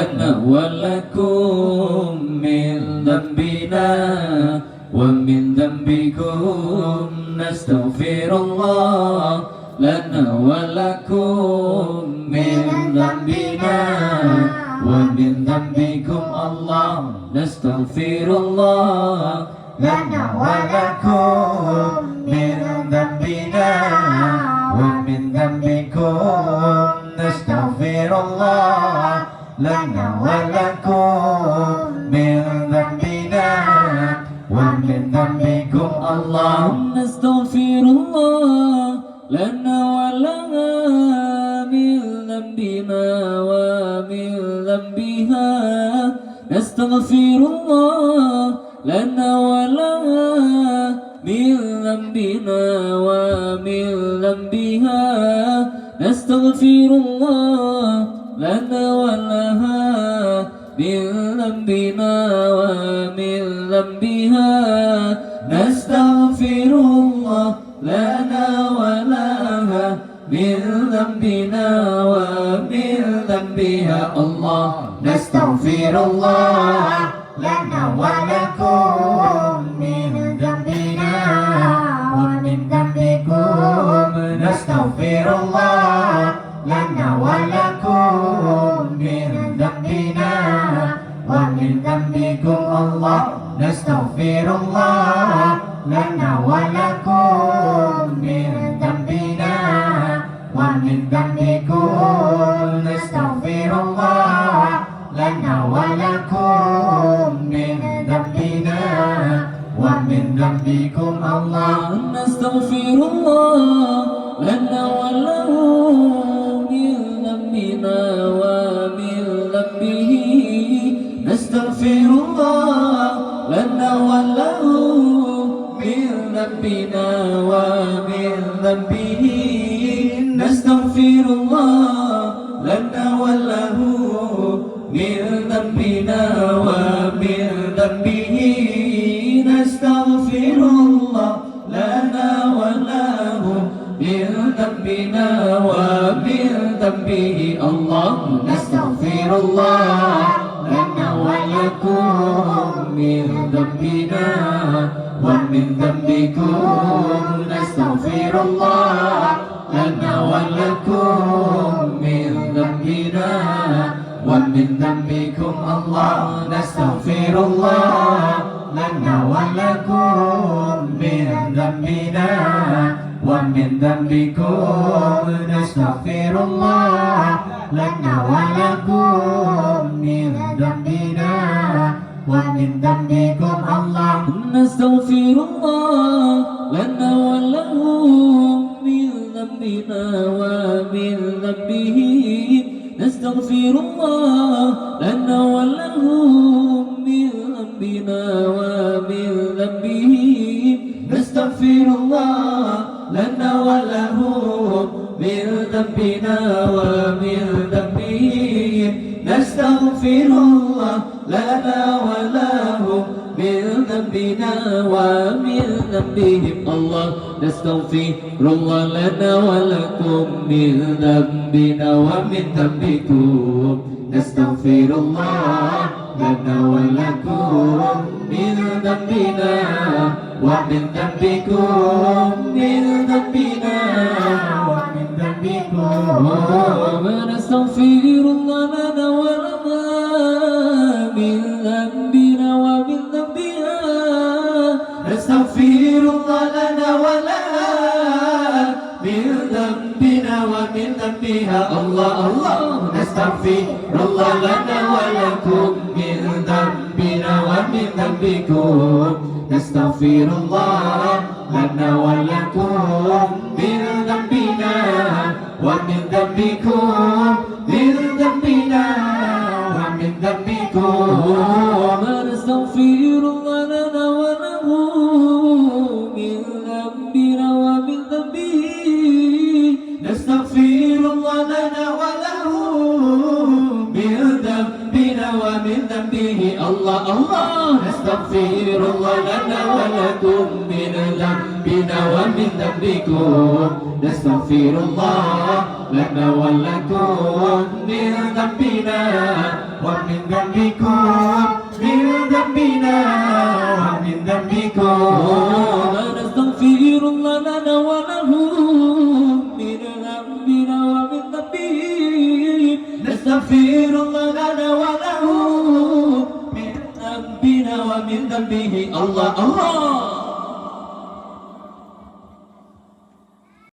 لنا ولكم من ذنبنا ومن ذنبكم نستغفر الله لنا ولكم من ذنبنا ومن ذنبكم الله نستغفر الله لنا ولكم من ذنبنا ومن ذنبكم نستغفر الله لنا ولكم من ذنبنا ومن ذنبكم الله نستغفر الله لنا ولها من ذنبنا ومن ذنبها نستغفر الله لنا ولها من ذنبنا ومن ذنبها نستغفر الله لنا ولها من ذنبنا ومن ذنبها نستغفر الله لنا ولها من ذنبنا ومن ذنبها الله نستغفر الله لنا ولكم من ذنبنا ومن ذنبكم نستغفر الله لنا ولكم من ذنبنا ومن ذنبكم الله نستغفر الله لنا ولكم من ذنبنا ومن ذنبكم نستغفر الله لنا ولكم من ذنبنا ومن ذنبكم الله نستغفر الله لنا ولهم من ذنبنا ومن ذنبه نستغفر الله لنا ولهم من ذنبنا ومن ذنبه نستغفر الله لنا ولهم من ذنبنا ومن ذنبه نستغفر الله لنا ولهم من ذنبنا ومن ذنبه الله نستغفر الله لنا ولكم من ذنبنا ومن ذنبكم نستغفر الله لنا ولكم من ذنبنا ومن ذنبكم الله نستغفر الله لنا ولكم من ذنبنا ومن ذنبكم نستغفر الله لنا ولكم من ذنبنا ومن ذنبكم الله نستغفر الله لنا ولهم من ذنبنا ومن ذنبه نستغفر الله لنا ولهم من ذنبنا ومن ذنبه نستغفر الله لنا ولهم من ذنبنا ومن ذنبه نستغفر الله لنا ولهم من ذنبنا ومن ذنبهم الله نستغفر الله لنا ولكم من ذنبنا ومن ذنبكم نستغفر الله لنا ولكم من ذنبنا ومن ذنبكم من ذنبنا ومن ذنبكم نستغفر الله لنا ولها من ذنبنا ومن ذنبها نستغفر الله لنا ولها من ذنبنا ومن ذنبها الله الله نستغفر الله لنا ولكم من ذنبنا ومن ذنبكم نستغفر الله لنا ولكم من ذنبنا ومن ذنبكم من ذنبنا ومن ذنبكم نستغفر الله لنا وله من ذنبنا ومن ذنبه نستغفر الله لنا وله من ذنبنا ومن ذنبه الله الله نستغفر الله لنا ولكم من ذنبنا ومن ذنبكم نستغفر الله لنا ولكم من ذنبنا ومن ذنبكم من ذنبنا ومن ذنبكم نستغفر الله لنا ولهم من ذنبنا ومن ذنبه نستغفر الله لنا ولهم من ذنبنا ومن ذنبه الله الله